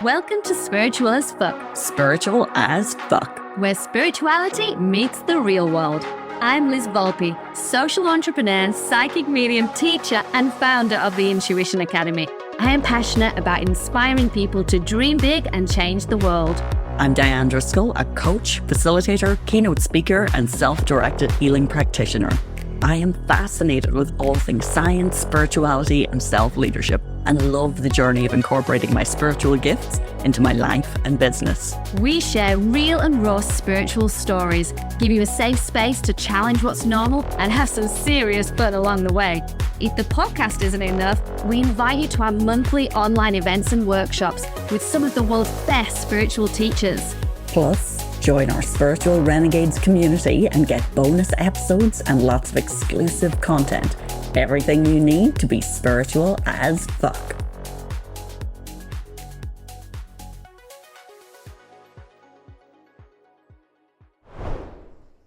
Welcome to Spiritual as Fuck, Spiritual as fuck. where spirituality meets the real world. I'm Liz Volpe, social entrepreneur, psychic medium, teacher, and founder of the Intuition Academy. I am passionate about inspiring people to dream big and change the world. I'm Dianne Driscoll, a coach, facilitator, keynote speaker, and self-directed healing practitioner. I am fascinated with all things science, spirituality, and self-leadership, and love the journey of incorporating my spiritual gifts into my life and business. We share real and raw spiritual stories, give you a safe space to challenge what's normal, and have some serious fun along the way. If the podcast isn't enough, we invite you to our monthly online events and workshops with some of the world's best spiritual teachers. Plus, join our Spiritual Renegades community and get bonus episodes and lots of exclusive content. Everything you need to be spiritual as fuck.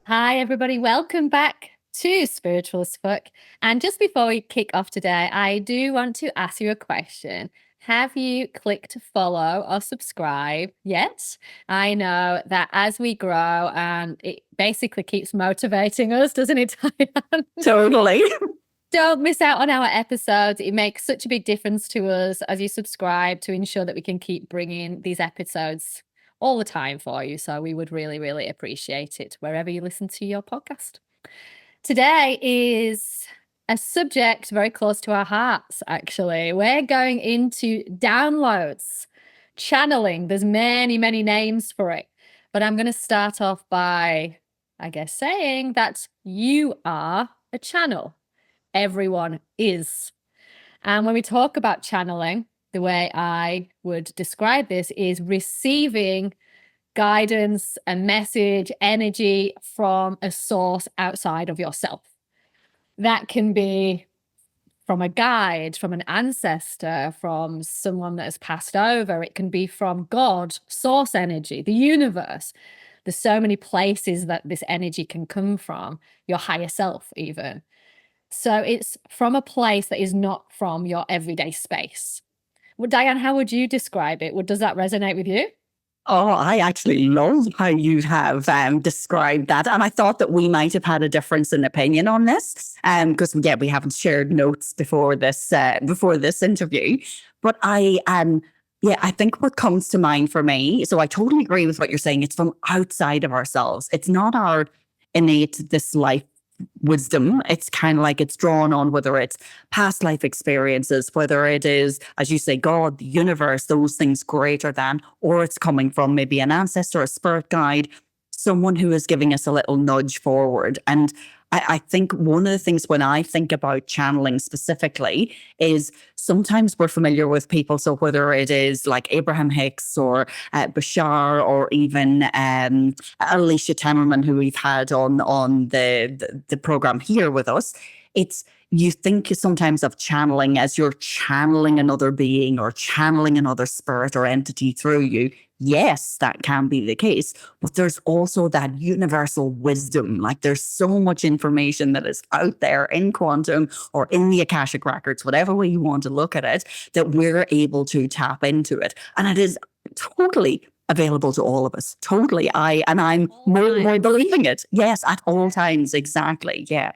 Hi, everybody. Welcome back to Spiritual as Fuck. And just before we kick off today, I do want to ask you a question. Have you clicked follow or subscribe yet? I know that as we grow, it basically keeps motivating us, doesn't it, Dianne? Totally. Don't miss out on our episodes. It makes such a big difference to us as you subscribe to ensure that we can keep bringing these episodes all the time for you. So we would really, really appreciate it wherever you listen to your podcast. Today is a subject very close to our hearts, actually. We're going into downloads, channeling. There's many, many names for it. But I'm going to start off by, saying that you are a channel. Everyone is. And when we talk about channeling, the way I would describe this is receiving guidance, a message, energy from a source outside of yourself. That can be from a guide, from an ancestor, from someone that has passed over. It can be from God, source energy, the universe. There's so many places that this energy can come from, your higher self even. So it's from a place that is not from your everyday space. Well, Dianne, how would you describe it? Does that resonate with you? Oh, I actually love how you have described that. And I thought that we might have had a difference in opinion on this because, we haven't shared notes before this interview. But I think what comes to mind for me, so I totally agree with what you're saying. It's from outside of ourselves. It's not our innate, this life wisdom. It's kind of like it's drawn on whether it's past life experiences, whether it is, as you say, God, the universe, those things greater than, or it's coming from maybe an ancestor, a spirit guide, someone who is giving us a little nudge forward. And I think one of the things when I think about channeling specifically is sometimes we're familiar with people. So whether it is like Abraham Hicks or Bashar or even Alicia Temerman, who we've had on the program here with us, you think sometimes of channeling as you're channeling another being or channeling another spirit or entity through you. Yes, that can be the case, but there's also that universal wisdom. Like there's so much information that is out there in quantum or in the Akashic records, whatever way you want to look at it, that we're able to tap into it. And it is totally available to all of us. Totally. I'm more believing it. Yes, at all times. Exactly. Yeah.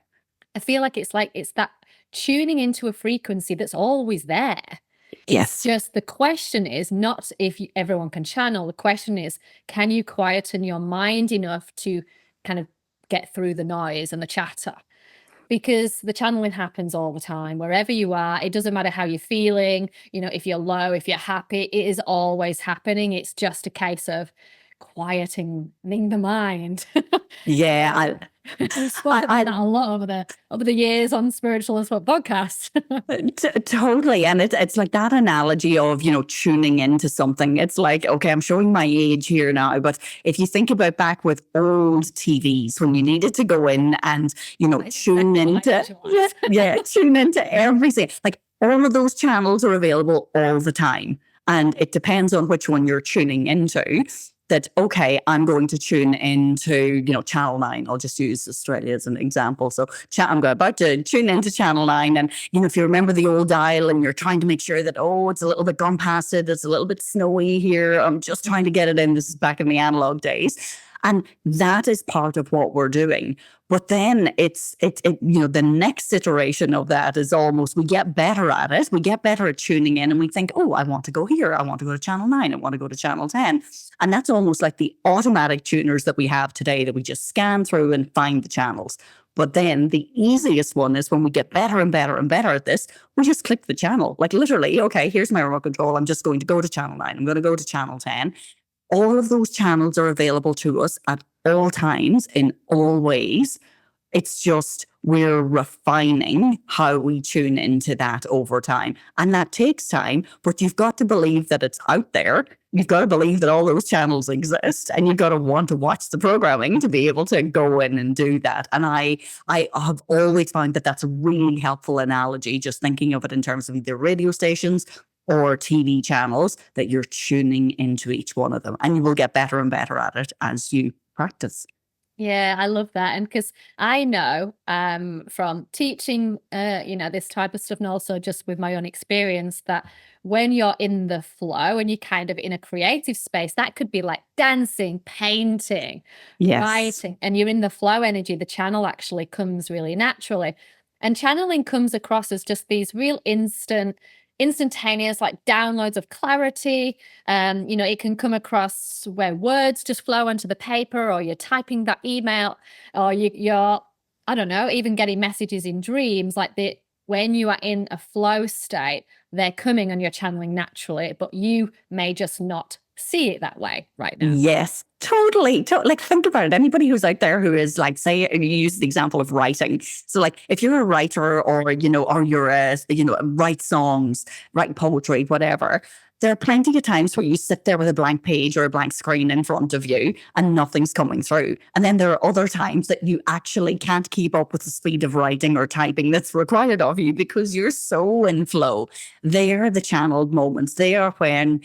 I feel like it's that tuning into a frequency that's always there. Yes. It's just the question is not if everyone can channel. The question is, can you quieten your mind enough to kind of get through the noise and the chatter? Because the channeling happens all the time, wherever you are. It doesn't matter how you're feeling, if you're low, if you're happy, it is always happening. It's just a case of quieting the mind. Yeah. I've spoken about that a lot over the years on Spiritual as Fuck podcast. Totally. And it's like that analogy of, tuning into something. It's like, okay, I'm showing my age here now, but if you think about back with old TVs when you needed to go in and, tune into everything. Like all of those channels are available all the time. And it depends on which one you're tuning into. that, okay, I'm going to tune into, Channel 9. I'll just use Australia as an example. So I'm about to tune into Channel 9. And, if you remember the old dial and you're trying to make sure that, oh, it's a little bit gone past it, it's a little bit snowy here, I'm just trying to get it in. This is back in the analog days. And that is part of what we're doing. But then the next iteration of that is almost, we get better at it. We get better at tuning in and we think, oh, I want to go here. I want to go to Channel 9. I want to go to Channel 10. And that's almost like the automatic tuners that we have today, that we just scan through and find the channels. But then the easiest one is when we get better and better and better at this, we just click the channel. Like literally, okay, here's my remote control. I'm just going to go to Channel 9. I'm going to go to Channel 10. All of those channels are available to us at all times, in all ways. It's just we're refining how we tune into that over time. And that takes time, but you've got to believe that it's out there. You've got to believe that all those channels exist, and you've got to want to watch the programming to be able to go in and do that. And I have always found that that's a really helpful analogy, just thinking of it in terms of either radio stations or TV channels, that you're tuning into each one of them, and you will get better and better at it as you practice. Yeah, I love that. And because I know from teaching, this type of stuff, and also just with my own experience, that when you're in the flow and you're kind of in a creative space, that could be like dancing, painting, writing, and you're in the flow energy, the channel actually comes really naturally. And channeling comes across as just these real instantaneous, like downloads of clarity. It can come across where words just flow onto the paper, or you're typing that email, or you're, I don't know, even getting messages in dreams. Like when you are in a flow state, they're coming and you're channeling naturally, but you may just not see it that way right now. Yes, totally. Like, think about it. Anybody who's out there who is like, say, you use the example of writing. So like, if you're a writer, or you're write songs, write poetry, whatever, there are plenty of times where you sit there with a blank page or a blank screen in front of you and nothing's coming through. And then there are other times that you actually can't keep up with the speed of writing or typing that's required of you because you're so in flow. They are the channeled moments. They are when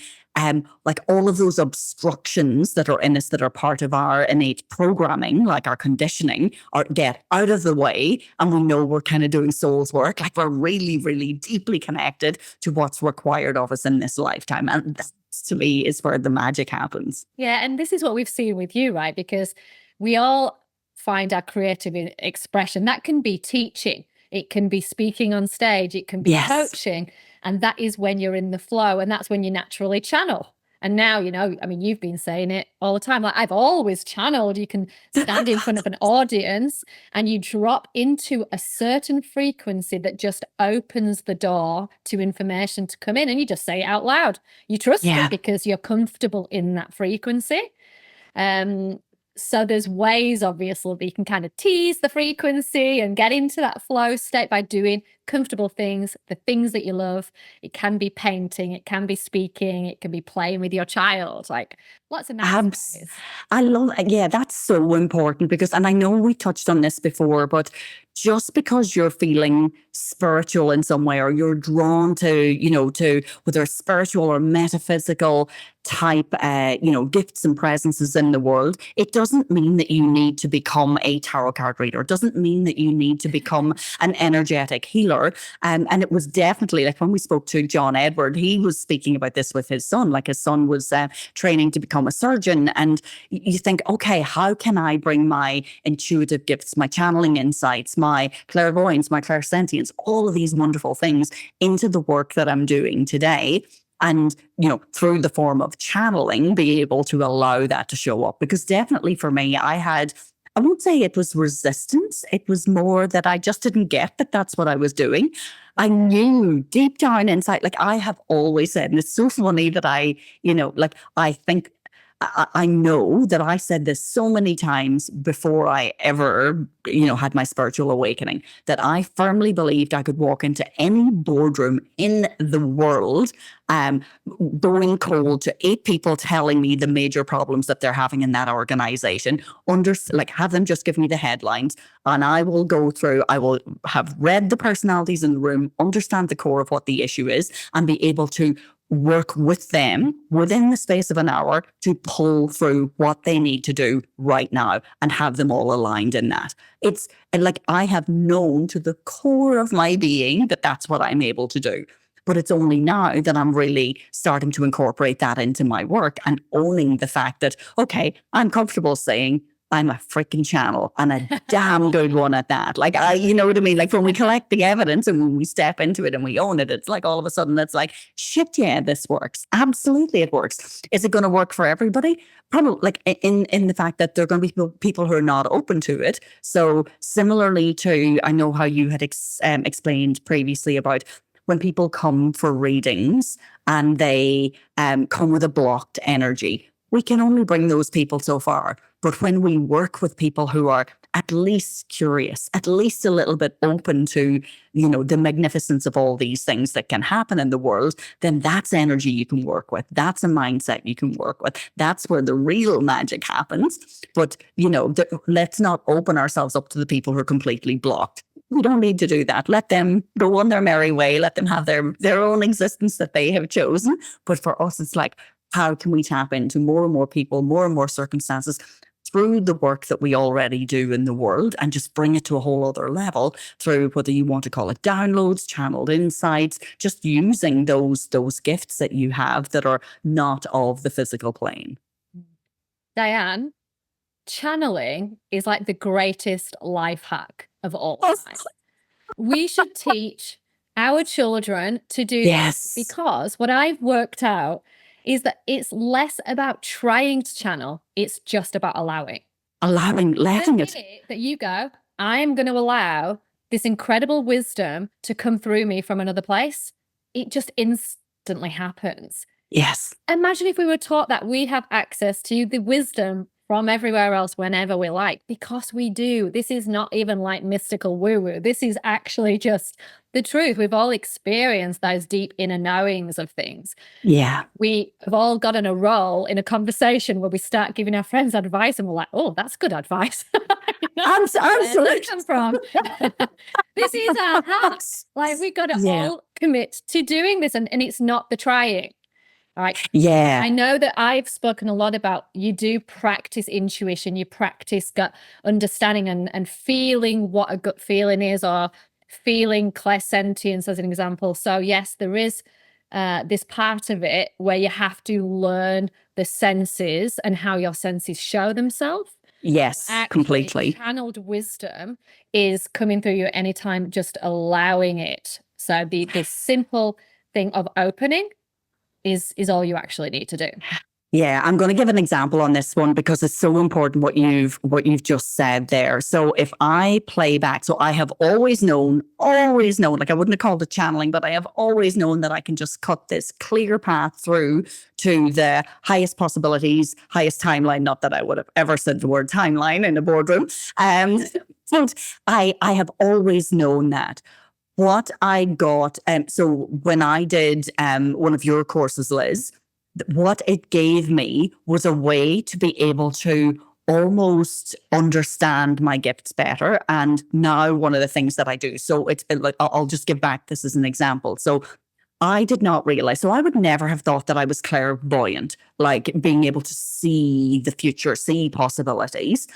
like all of those obstructions that are in us, that are part of our innate programming, like our conditioning, get out of the way, and we know we're kind of doing soul's work. Like we're really, really deeply connected to what's required of us in this lifetime. And that, to me, is where the magic happens. Yeah, and this is what we've seen with you, right? Because we all find our creative expression. That can be teaching. It can be speaking on stage. It can be coaching. And that is when you're in the flow, and that's when you naturally channel. And now, you've been saying it all the time. Like, I've always channeled. You can stand in front of an audience and you drop into a certain frequency that just opens the door to information to come in, and you just say it out loud. You trust it because you're comfortable in that frequency. So there's ways, obviously, that you can kind of tease the frequency and get into that flow state by doing comfortable things, the things that you love. It can be painting, it can be speaking, it can be playing with your child, like lots of nice ways. I love, that's so important because, and I know we touched on this before, but just because you're feeling spiritual in some way, or you're drawn to whether spiritual or metaphysical type, gifts and presences in the world, it doesn't mean that you need to become a tarot card reader. It doesn't mean that you need to become an energetic healer. And it was definitely, like when we spoke to John Edward, he was speaking about this with his son. Like his son was training to become a surgeon. And you think, okay, how can I bring my intuitive gifts, my channeling insights, my clairvoyance, my clairsentience, all of these wonderful things into the work that I'm doing today? And, through the form of channeling, be able to allow that to show up. Because definitely for me, I won't say it was resistance. It was more that I just didn't get that that's what I was doing. I knew deep down inside, like I have always said, and it's so funny that I think I know that I said this so many times before I ever, had my spiritual awakening, that I firmly believed I could walk into any boardroom in the world, going cold to 8 people telling me the major problems that they're having in that organization, have them just give me the headlines, and I will go through, I will have read the personalities in the room, understand the core of what the issue is, and be able to work with them within the space of an hour to pull through what they need to do right now and have them all aligned in that. It's like I have known to the core of my being that that's what I'm able to do. But it's only now that I'm really starting to incorporate that into my work and owning the fact that, okay, I'm comfortable saying I'm a freaking channel and a damn good one at that. Like, you know what I mean? Like when we collect the evidence and when we step into it and we own it, it's like all of a sudden it's like, shit, yeah, this works. Absolutely, it works. Is it going to work for everybody? Probably, like in the fact that there are going to be people who are not open to it. So similarly to, I know how you had explained previously about when people come for readings and they come with a blocked energy, we can only bring those people so far. But when we work with people who are at least curious, at least a little bit open to, you know, the magnificence of all these things that can happen in the world, then that's energy you can work with. That's a mindset you can work with. That's where the real magic happens. But, you know, let's not open ourselves up to the people who are completely blocked. We don't need to do that. Let them go on their merry way. Let them have their own existence that they have chosen. But for us, it's like, how can we tap into more and more people, more and more circumstances through the work that we already do in the world and just bring it to a whole other level through whether you want to call it downloads, channeled insights, just using those gifts that you have that are not of the physical plane. Dianne, channeling is like the greatest life hack of all time. We should teach our children to do this because what I've worked out is that it's less about trying to channel, it's just about allowing. Letting it. That you go, I'm going to allow this incredible wisdom to come through me from another place. It just instantly happens. Yes. Imagine if we were taught that we have access to the wisdom from everywhere else whenever we like, because we do. This is not even like mystical woo-woo. This is actually just the truth. We've all experienced those deep inner knowings of things. Yeah. We have all gotten a role in a conversation where we start giving our friends advice and we're like, oh, that's good advice. Absolutely. Come from? This is our house. Like we've got to all commit to doing this and it's not the trying. Right. Yeah. I know that I've spoken a lot about you do practice intuition, you practice gut understanding and feeling what a gut feeling is or feeling clairsentience as an example. So yes, there is this part of it where you have to learn the senses and how your senses show themselves. Yes, actually, completely. Channeled wisdom is coming through you anytime, just allowing it. So the simple thing of opening is all you actually need to do. Yeah, I'm going to give an example on this one because it's so important what you've just said there. So if I play back, so I have always known, like I wouldn't have called it channeling, but I have always known that I can just cut this clear path through to the highest possibilities, highest timeline. Not that I would have ever said the word timeline in a boardroom. But I have always known that. What I got, so when I did one of your courses, Liz, what it gave me was a way to be able to almost understand my gifts better. And now one of the things that I do, so it's like, I'll just give back this as an example. So I did not realize, so I would never have thought that I was clairvoyant, like being able to see the future, see possibilities.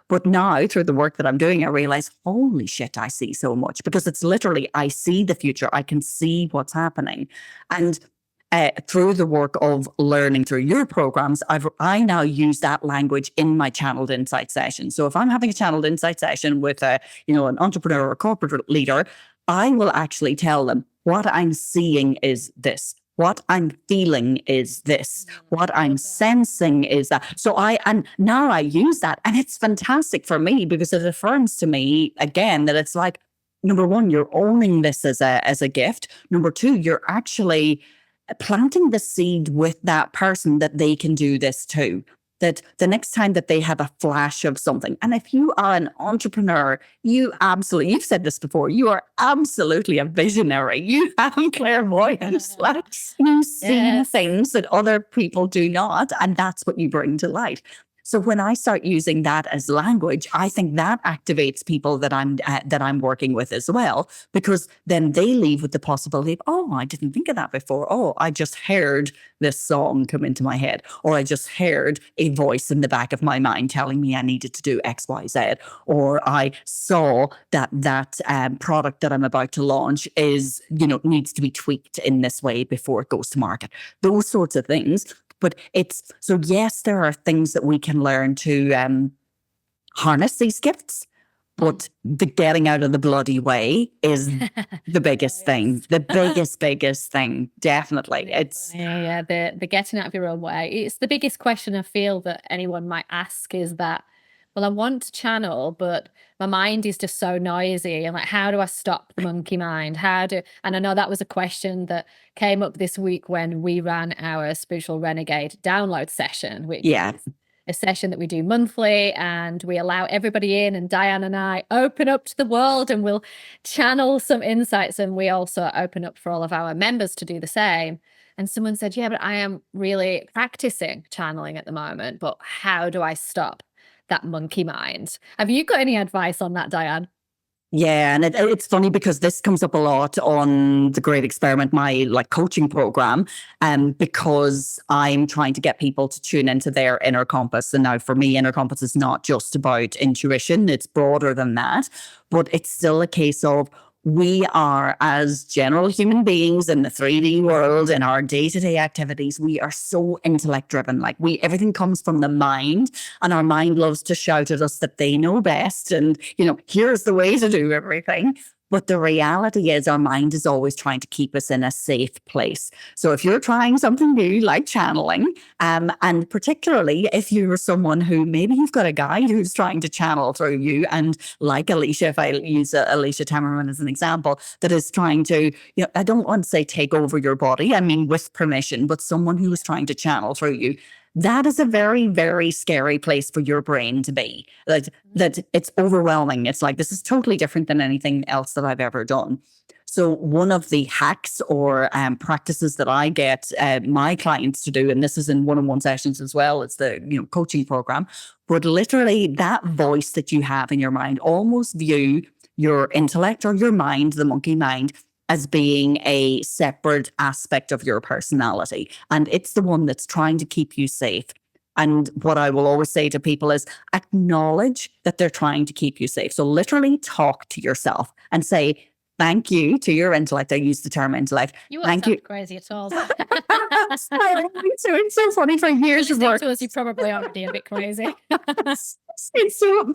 But now, through the work that I'm doing, I realize, holy shit, I see so much because it's literally, I see the future. I can see what's happening. And through the work of learning through your programs, I now use that language in my channeled insight session. So if I'm having a channeled insight session with an entrepreneur or a corporate leader, I will actually tell them what I'm seeing is this. What I'm feeling is this. What I'm sensing is that. So now I use that and it's fantastic for me because it affirms to me again that it's like, number one, you're owning this as a gift. Number two, you're actually planting the seed with that person that they can do this too. That the next time that they have a flash of something, and if you are an entrepreneur, you've said this before, you are absolutely a visionary. You have clairvoyance. Like, you see things that other people do not, and that's what you bring to light. So when I start using that as language, I think that activates people that I'm working with as well, because then they leave with the possibility of, oh, I didn't think of that before. Oh, I just heard this song come into my head, or I just heard a voice in the back of my mind telling me I needed to do X, Y, Z, or I saw that product that I'm about to launch is, needs to be tweaked in this way before it goes to market. Those sorts of things. But it's so, yes, there are things that we can learn to harness these gifts, but the getting out of the bloody way is the biggest thing, the biggest thing. Definitely. It's, yeah, the getting out of your own way. It's the biggest question I feel that anyone might ask is that, well, I want to channel, but my mind is just so noisy. And like, how do I stop the monkey mind? And I know that was a question that came up this week when we ran our Spiritual Renegade download session, which yeah. is a session that we do monthly, and we allow everybody in, and Dianne and I open up to the world and we'll channel some insights. And we also open up for all of our members to do the same. And someone said, yeah, but I am really practicing channeling at the moment, but how do I stop that monkey mind? Have you got any advice on that, Dianne? Yeah, and it's funny because this comes up a lot on the Great Experiment, my coaching program, because I'm trying to get people to tune into their inner compass. And now for me, inner compass is not just about intuition; it's broader than that. But it's still a case of, we are, as general human beings in the 3D world, in our day-to-day activities, we are so intellect driven. Everything comes from the mind, and our mind loves to shout at us that they know best. And, here's the way to do everything. But the reality is our mind is always trying to keep us in a safe place. So if you're trying something new, like channeling, and particularly if you're someone who maybe you've got a guy who's trying to channel through you, and like Alicia, if I use Alicia Tamerman as an example, that is trying to, I don't want to say take over your body, I mean with permission, but someone who is trying to channel through you, that is a very, very scary place for your brain to be. That it's overwhelming. It's like, this is totally different than anything else that I've ever done. So one of the hacks or practices that I get my clients to do, and this is in one-on-one sessions as well, it's the coaching program, but literally that voice that you have in your mind, almost view your intellect or your mind, the monkey mind, as being a separate aspect of your personality. And it's the one that's trying to keep you safe. And what I will always say to people is acknowledge that they're trying to keep you safe. So literally talk to yourself and say, thank you to your intellect. I use the term intellect. You won't sound crazy at all. So it's so funny. For years of work, to us, you probably already a bit crazy.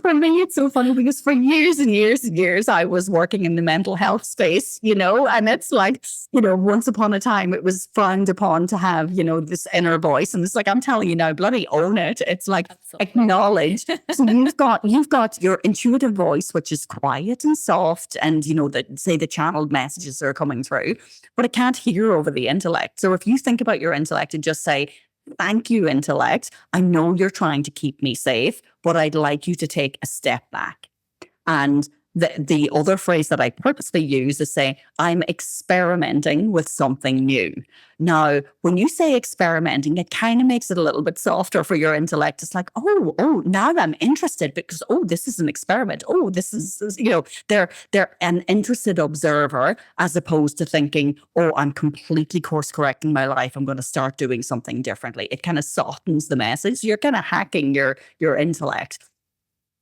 For me, it's so funny because for years and years and years, I was working in the mental health space, and it's like, once upon a time, it was frowned upon to have, this inner voice. And it's like, I'm telling you now, bloody own it. It's like, absolutely. Acknowledge. So you've got your intuitive voice, which is quiet and soft. And, the channeled messages are coming through, but it can't hear over the intellect. So if you think about your intellect and just say, thank you, intellect. I know you're trying to keep me safe, but I'd like you to take a step back. And the other phrase that I purposely use is say, I'm experimenting with something new. Now, when you say experimenting, it kind of makes it a little bit softer for your intellect. It's like, oh, now I'm interested because, this is an experiment. Oh, this is, they're an interested observer, as opposed to thinking, oh, I'm completely course correcting my life. I'm going to start doing something differently. It kind of softens the message. You're kind of hacking your intellect.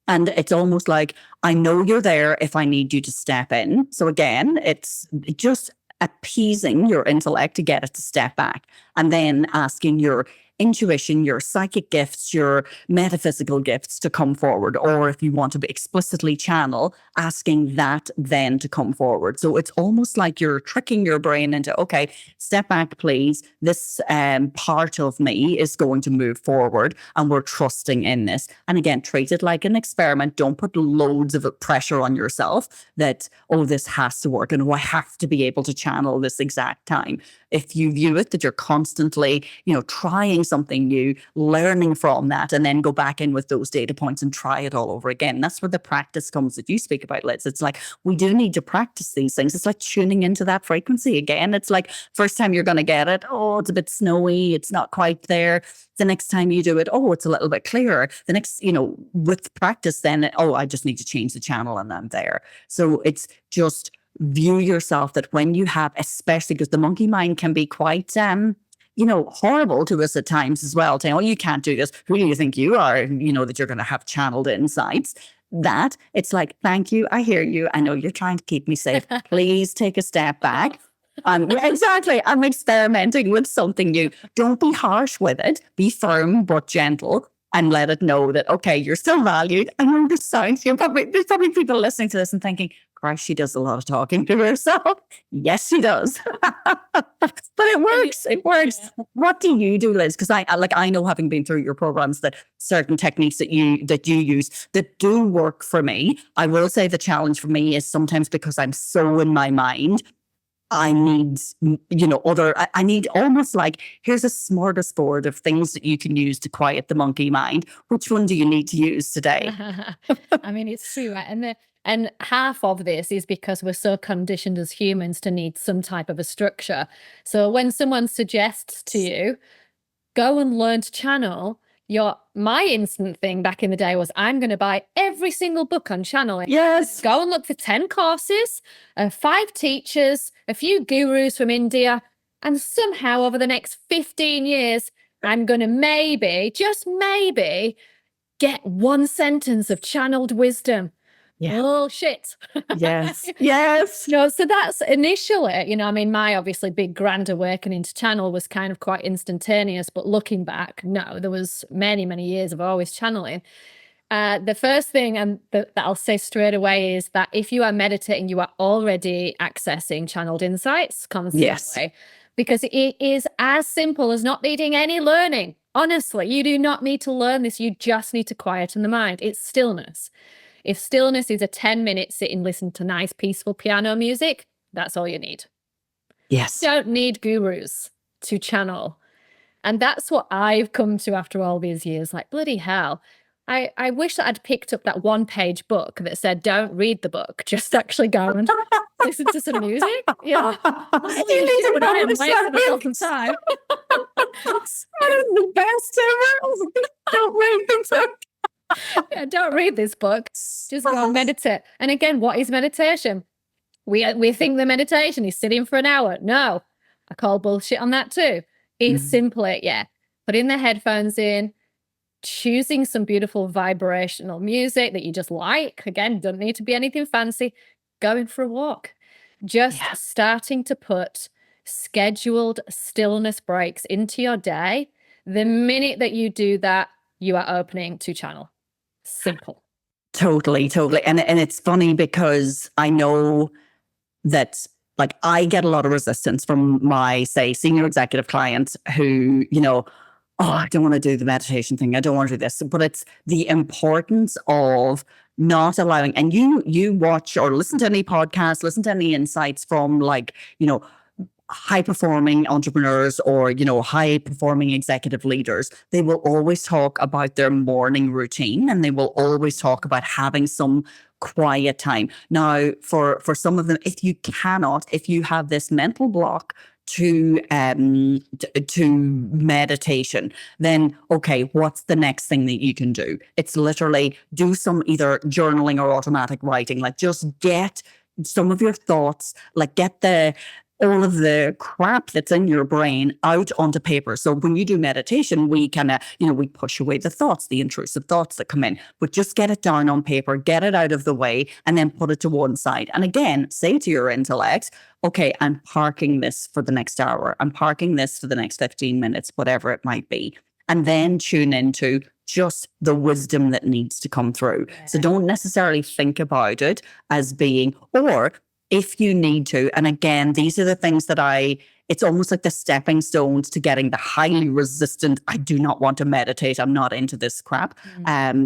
And it's almost like, I know you're there if I need you to step in. So again, it's just appeasing your intellect to get it to step back, and then asking your intuition, your psychic gifts, your metaphysical gifts to come forward. Or if you want to explicitly channel, asking that then to come forward. So it's almost like you're tricking your brain into, okay, step back, please. This part of me is going to move forward, and we're trusting in this. And again, treat it like an experiment. Don't put loads of pressure on yourself that, this has to work, and I have to be able to channel this exact time. If you view it that you're constantly, trying trying something new, learning from that, and then go back in with those data points and try it all over again. That's where the practice comes that you speak about, Liz. It's like, we do need to practice these things. It's like tuning into that frequency again. It's like, first time you're going to get it, oh, it's a bit snowy, it's not quite there. The next time you do it, oh, it's a little bit clearer. The next, with practice, then, oh, I just need to change the channel and I'm there. So it's just view yourself that when you have, especially because the monkey mind can be quite, horrible to us at times as well, saying, oh, you can't do this. Who do you think you are? That you're going to have channeled insights. That it's like, thank you. I hear you. I know you're trying to keep me safe. Please take a step back. Exactly. I'm experimenting with something new. Don't be harsh with it. Be firm but gentle. And let it know that, okay, you're still valued. And you understand. There's probably people listening to this and thinking, Christ, she does a lot of talking to herself. Yes, she does. But it works. It works. Yeah. What do you do, Liz? Because I know, having been through your programs, that certain techniques that you use that do work for me. I will say the challenge for me is sometimes because I'm so in my mind, I need, I need almost like, here's a smorgasbord of things that you can use to quiet the monkey mind. Which one do you need to use today? I mean, it's true. Right? And half of this is because we're so conditioned as humans to need some type of a structure. So when someone suggests to you, go and learn to channel, my instant thing back in the day was, I'm going to buy every single book on channeling. Yes. Go and look for 10 courses, 5 teachers, a few gurus from India, and somehow over the next 15 years, I'm going to maybe, just maybe, get 1 sentence of channeled wisdom. Yeah. Oh, shit. Yes. Yes. No, so that's initially, my obviously big grand awakening to channel was kind of quite instantaneous, but looking back, no, there was many, many years of always channeling. The first thing that I'll say straight away is that if you are meditating, you are already accessing channeled insights constantly. Yes. Because it is as simple as not needing any learning. Honestly, you do not need to learn this. You just need to quieten the mind. It's stillness. If stillness is a 10-minute sit and listen to nice, peaceful piano music, that's all you need. Yes. You don't need gurus to channel. And that's what I've come to after all these years. Like, bloody hell. I wish that I'd picked up that 1-page book that said, don't read the book, just actually go and listen to some music. Yeah. You need to I am wasting some time. The best ever. Don't read the book. Yeah, don't read this book. Just go and meditate. And again, what is meditation? We think the meditation is sitting for an hour. No, I call bullshit on that too. It's simply, putting the headphones in, choosing some beautiful vibrational music that you just like. Again, don't need to be anything fancy. Going for a walk. Just starting to put scheduled stillness breaks into your day. The minute that you do that, you are opening to channel. Simple. Totally. And it's funny because I know that, like, I get a lot of resistance from my, say, senior executive clients who, oh, I don't want to do the meditation thing. I don't want to do this. But it's the importance of not allowing, and you watch or listen to any podcast, listen to any insights from, like, high-performing entrepreneurs or, high-performing executive leaders. They will always talk about their morning routine, and they will always talk about having some quiet time. Now, for some of them, if you have this mental block to meditation, then okay, what's the next thing that you can do? It's literally do some either journaling or automatic writing. Like, just get some of your thoughts, like get all of the crap that's in your brain out onto paper. So when you do meditation, we kind of, we push away the thoughts, the intrusive thoughts that come in, but just get it down on paper, get it out of the way, and then put it to one side. And again, say to your intellect, okay, I'm parking this for the next hour. I'm parking this for the next 15 minutes, whatever it might be. And then tune into just the wisdom that needs to come through. Yeah. So don't necessarily think about it as being, or if you need to, and again, these are the things that it's almost like the stepping stones to getting the highly resistant, I do not want to meditate, I'm not into this crap,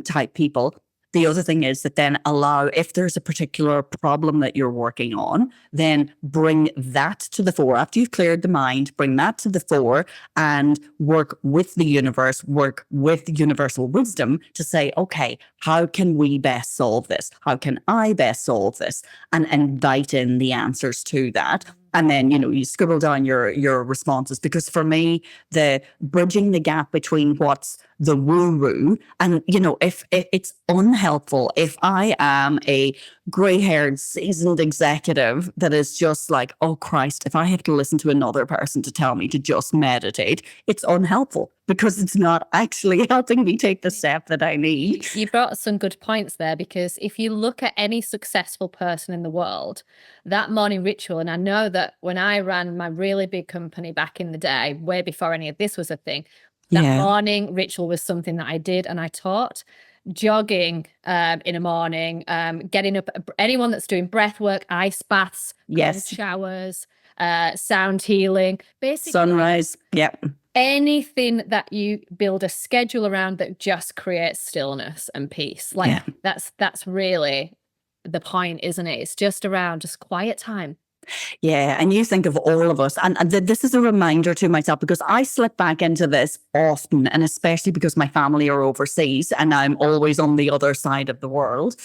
type people. The other thing is that then allow, if there's a particular problem that you're working on, then bring that to the fore. After you've cleared the mind, bring that to the fore and work with the universe, work with universal wisdom to say, okay, how can we best solve this? How can I best solve this? And invite in the answers to that. And then, you scribble down your responses. Because for me, the bridging the gap between what's the woo-woo and, if it's unhelpful, if I am a gray-haired, seasoned executive that is just like, oh Christ, if I have to listen to another person to tell me to just meditate, it's unhelpful because it's not actually helping me take the step that I need. You brought some good points there, because if you look at any successful person in the world, that morning ritual, and I know that when I ran my really big company back in the day, way before any of this was a thing, that morning ritual was something that I did and I taught. Jogging in the morning, getting up, anyone that's doing breath work, ice baths, cold showers, sound healing, basically sunrise. Yep. Anything that you build a schedule around that just creates stillness and peace. Like that's really the point, isn't it? It's just around just quiet time. Yeah, and you think of all of us, and this is a reminder to myself because I slip back into this often, and especially because my family are overseas and I'm always on the other side of the world.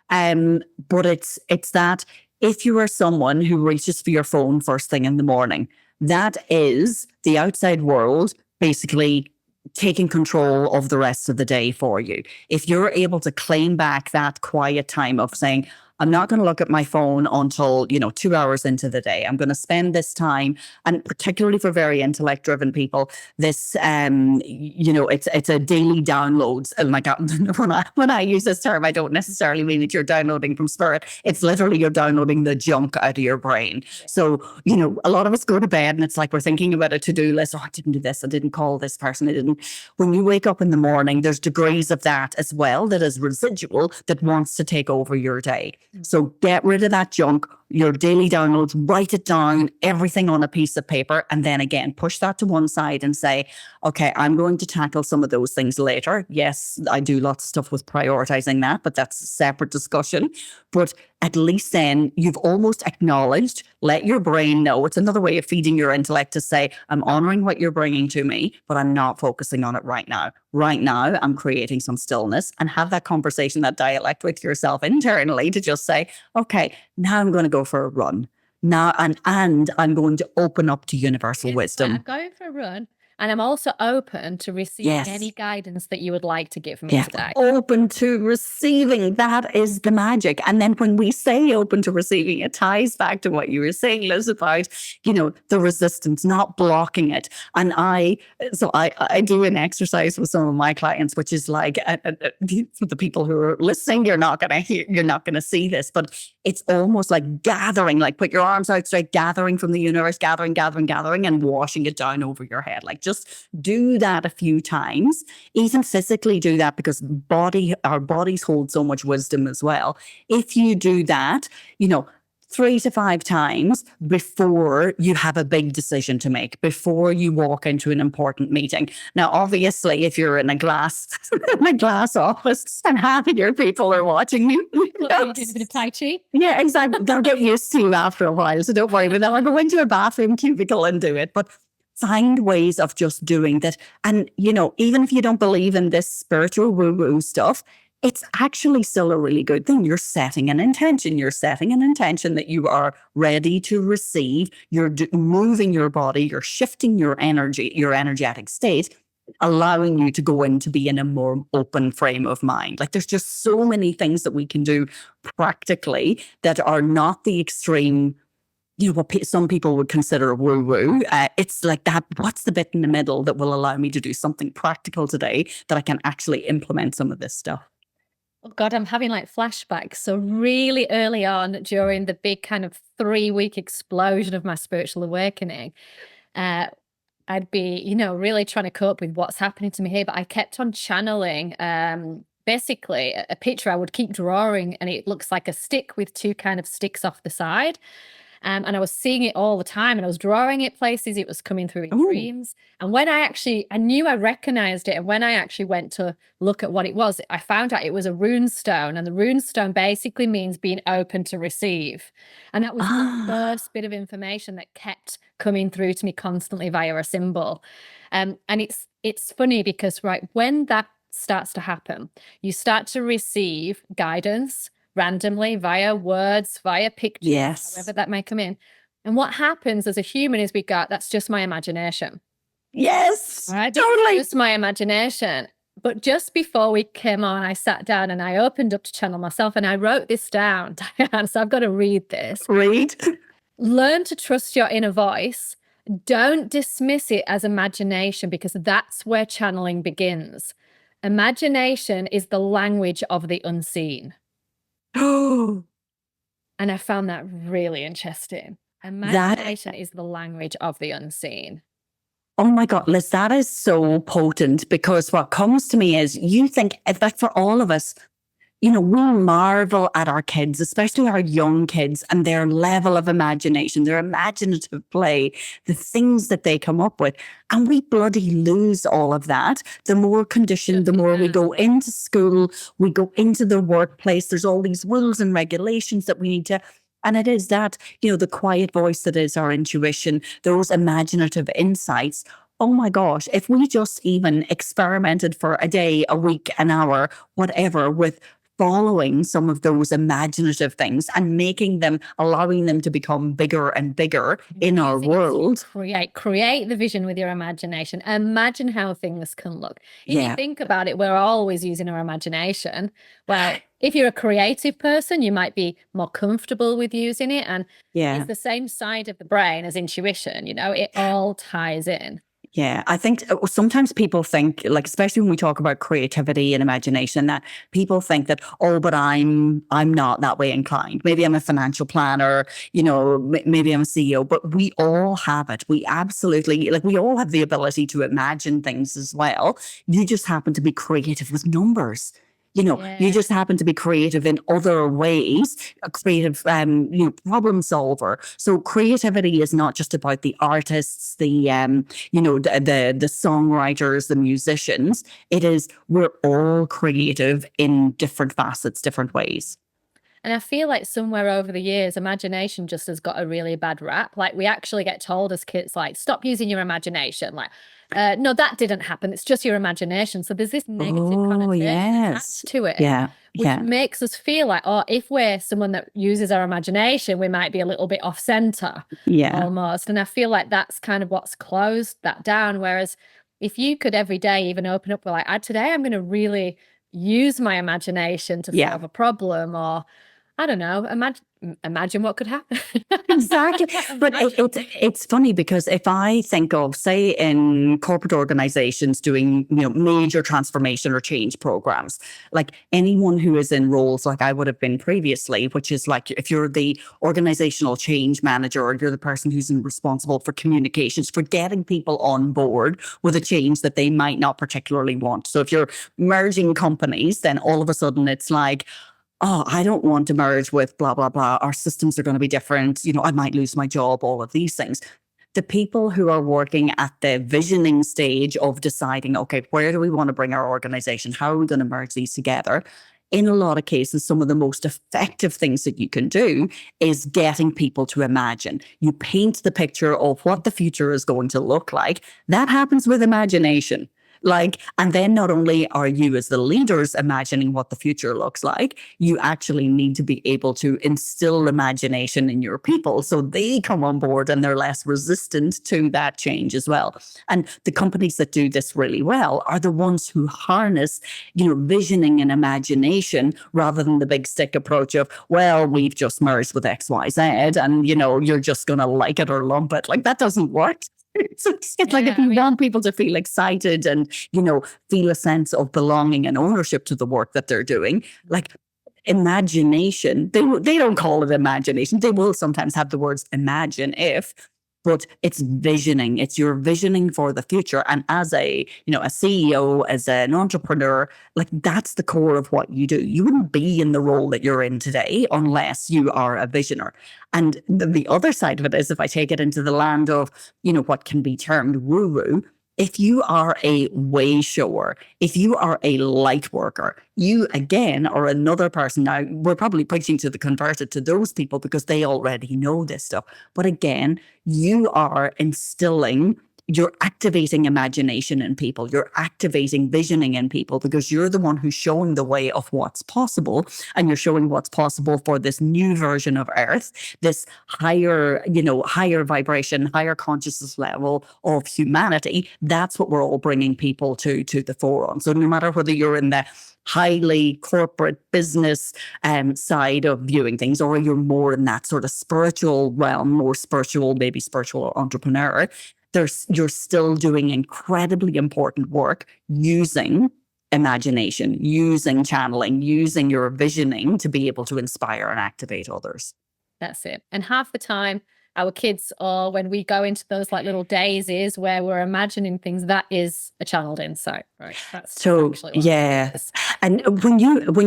But it's that if you are someone who reaches for your phone first thing in the morning, that is the outside world basically taking control of the rest of the day for you. If you're able to claim back that quiet time of saying, I'm not going to look at my phone until, 2 hours into the day. I'm going to spend this time, and particularly for very intellect driven people, this, it's a daily downloads. And like when I use this term, I don't necessarily mean that you're downloading from spirit. It's literally you're downloading the junk out of your brain. So, a lot of us go to bed and it's like we're thinking about a to-do list. Oh, I didn't do this. I didn't call this person. I didn't. When you wake up in the morning, there's degrees of that as well that is residual that wants to take over your day. So get rid of that junk, your daily downloads, write it down, everything on a piece of paper. And then again, push that to one side and say, okay, I'm going to tackle some of those things later. Yes, I do lots of stuff with prioritizing that, but that's a separate discussion. But at least then you've almost acknowledged, let your brain know. It's another way of feeding your intellect to say, I'm honoring what you're bringing to me, but I'm not focusing on it right now. Right now, I'm creating some stillness, and have that conversation, that dialect with yourself internally to just say, okay, now I'm going to go for a run. Now, and I'm going to open up to universal wisdom. I'm going for a run. And I'm also open to receiving any guidance that you would like to give me today. Open to receiving. That is the magic. And then when we say open to receiving, it ties back to what you were saying, Liz, about, the resistance, not blocking it. And I do an exercise with some of my clients, which is like, for the people who are listening, you're not going to see this, but it's almost like gathering, like put your arms out straight, gathering from the universe, gathering, and washing it down over your head. Like just do that a few times, even physically do that, because our bodies hold so much wisdom as well. If you do that, 3 to 5 times before you have a big decision to make, before you walk into an important meeting. Now, obviously, if you're in a glass office and half of your people are watching you, doing a bit of Tai Chi. Yeah, exactly. They'll get used to you after a while, so don't worry about that. I'll go into a bathroom cubicle and do it. But find ways of just doing that. And, even if you don't believe in this spiritual woo-woo stuff, it's actually still a really good thing. You're setting an intention. You're setting an intention that you are ready to receive. You're moving your body. You're shifting your energy, your energetic state, allowing you to go in to be in a more open frame of mind. Like there's just so many things that we can do practically that are not the extreme, what some people would consider woo-woo. It's like that, what's the bit in the middle that will allow me to do something practical today that I can actually implement some of this stuff? Oh God, I'm having like flashbacks. So really early on during the big kind of 3-week explosion of my spiritual awakening, I'd be, really trying to cope with what's happening to me here. But I kept on channeling basically a picture I would keep drawing, and it looks like a stick with 2 kind of sticks off the side. And I was seeing it all the time, and I was drawing it places. It was coming through in Oh, dreams. And when I knew I recognized it. And when I actually went to look at what it was, I found out it was a rune stone. And the rune stone basically means being open to receive. And that was the ah, first bit of information that kept coming through to me constantly via a symbol. And it's funny because, right, when that starts to happen, you start to receive guidance randomly via words, via pictures, yes, however that may come in. And what happens as a human is we go, that's just my imagination. yes, Right? This is totally. just my imagination. But just before we came on, I sat down and I opened up to channel myself and I wrote this down, Dianne. So I've got to read this. Read. Learn to trust your inner voice. Don't dismiss it as imagination because that's where channeling begins. Imagination is the language of the unseen. Oh, And I found that really interesting. that, Imagination is the language of the unseen. oh my God, Liz, that is so potent because what comes to me is you think that for all of us, we marvel at our kids, especially our young kids, and their level of imagination, their imaginative play, the things that they come up with. And we bloody lose all of that. The more conditioned, Shut the it more we go down. into school, we go into the workplace. There's all these rules and regulations that we need to. And it is that, the quiet voice that is our intuition, those imaginative insights. Oh my gosh, if we just even experimented for a day, a week, an hour, whatever, with following some of those imaginative things and making them, allowing them to become bigger and bigger in our Use it to world. create the vision with your imagination. Imagine how things can look. If you Yeah. think about it, we're always using our imagination. Well, if you're a creative person, you might be more comfortable with using it. And it's Yeah. the same side of the brain as intuition, it all ties in. Yeah, I think sometimes people think, like, especially when we talk about creativity and imagination, that people think that, oh, but I'm not that way inclined. Maybe I'm a financial planner, maybe I'm a CEO, but we all have it. We absolutely, like, we all have the ability to imagine things as well. You just happen to be creative with numbers. You Yeah. just happen to be creative in other ways, a creative, problem solver. So creativity is not just about the artists, the songwriters, the musicians. It is, we're all creative in different facets, different ways. And I feel like somewhere over the years, imagination just has got a really bad rap. Like we actually get told as kids, like, stop using your imagination. Like, no, that didn't happen. It's just your imagination. So there's this negative Oh, connotation yes. attached to it, Yeah. which Yeah. makes us feel like, oh, if we're someone that uses our imagination, we might be a little bit off center Yeah. almost. And I feel like that's kind of what's closed that down. Whereas if you could every day even open up with like, today I'm going to really use my imagination to Yeah. solve a problem, or I don't know. Imagine what could happen. Exactly. But Imagine. it's funny because if I think of, say, in corporate organizations doing, major transformation or change programs, like anyone who is in roles like I would have been previously, which is like if you're the organizational change manager or you're the person who's responsible for communications, for getting people on board with a change that they might not particularly want. So if you're merging companies, then all of a sudden it's like, oh, I don't want to merge with blah, blah, blah. Our systems are going to be different. I might lose my job, all of these things. The people who are working at the visioning stage of deciding, okay, where do we want to bring our organization? How are we going to merge these together? In a lot of cases, some of the most effective things that you can do is getting people to imagine. You paint the picture of what the future is going to look like. That happens with imagination. And then not only are you as the leaders imagining what the future looks like, you actually need to be able to instill imagination in your people so they come on board and they're less resistant to that change as well. And the companies that do this really well are the ones who harness, visioning and imagination rather than the big stick approach of, well, we've just merged with XYZ and, you're just going to like it or lump it. Like that doesn't work. It's like if Yeah, I you mean, want people to feel excited and, feel a sense of belonging and ownership to the work that they're doing, like imagination, they don't call it imagination. They will sometimes have the words imagine if, but it's visioning. It's your visioning for the future. And as a CEO, as an entrepreneur, like that's the core of what you do. You wouldn't be in the role that you're in today unless you are a visioner. And the other side of it is, if I take it into the land of, what can be termed woo-woo, if you are a way shower, if you are a light worker, you again are another person. Now, we're probably preaching to the converted, to those people, because they already know this stuff. But again, you are instilling, you're activating imagination in people. You're activating visioning in people, because you're the one who's showing the way of what's possible. And you're showing what's possible for this new version of Earth, this higher vibration, higher consciousness level of humanity. That's what we're all bringing people to the fore on. So no matter whether you're in the highly corporate business side of viewing things, or you're more in that sort of spiritual realm, more spiritual, maybe spiritual entrepreneur, you're still doing incredibly important work using imagination, using channeling, using your visioning to be able to inspire and activate others. That's it. And half the time, our kids, or when we go into those like little dazes where we're imagining things, that is a channeled insight, right? That's So yeah. And when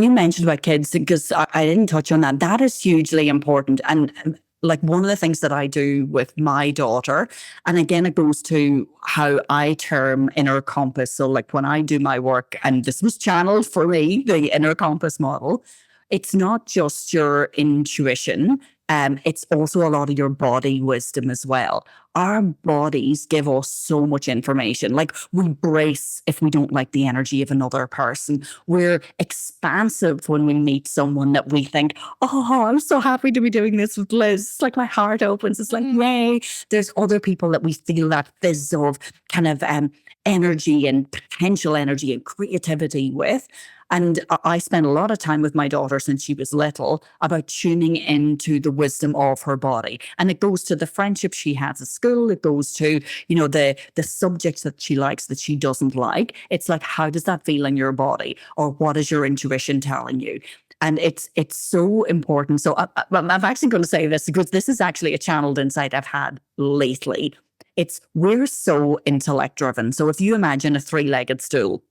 you mentioned about kids, because I didn't touch on that, that is hugely important. And like one of the things that I do with my daughter, and again, it goes to how I term inner compass. So like when I do my work, and this was channeled for me, the inner compass model, it's not just your intuition. It's also a lot of your body wisdom as well. Our bodies give us so much information. Like we brace if we don't like the energy of another person. We're expansive when we meet someone that we think, oh, I'm so happy to be doing this with Liz. It's like my heart opens. It's like, yay. There's other people that we feel that fizz of kind of energy and potential energy and creativity with. And I spent a lot of time with my daughter since she was little about tuning into the wisdom of her body. And it goes to the friendship she has at school. It goes to, the subjects that she likes, that she doesn't like. It's like, how does that feel in your body? Or what is your intuition telling you? And it's so important. So I'm actually going to say this, because this is actually a channeled insight I've had lately. We're so intellect driven. So if you imagine a 3-legged stool,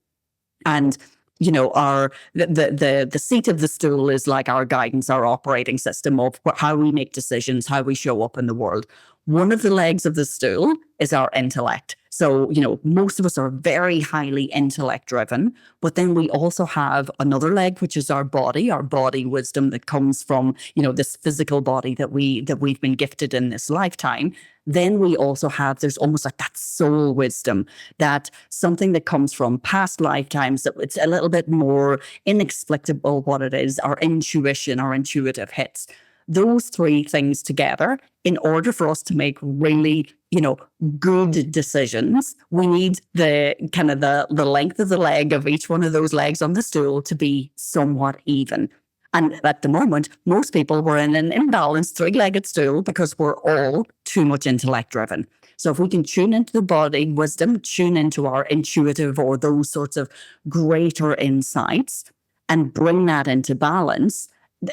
and the seat of the stool is like our guidance, our operating system of how we make decisions, how we show up in the world. One of the legs of the stool is our intellect. So, most of us are very highly intellect driven, but then we also have another leg, which is our body wisdom that comes from, this physical body that we've been gifted in this lifetime. Then we also have, there's almost like that soul wisdom, that something that comes from past lifetimes, that it's a little bit more inexplicable what it is, our intuition, our intuitive hits. Those three things together, in order for us to make really, good decisions, we need the kind of the length of the leg of each one of those legs on the stool to be somewhat even. And at the moment, most people were in an imbalanced 3-legged stool because we're all too much intellect driven. So if we can tune into the body wisdom, tune into our intuitive or those sorts of greater insights, and bring that into balance,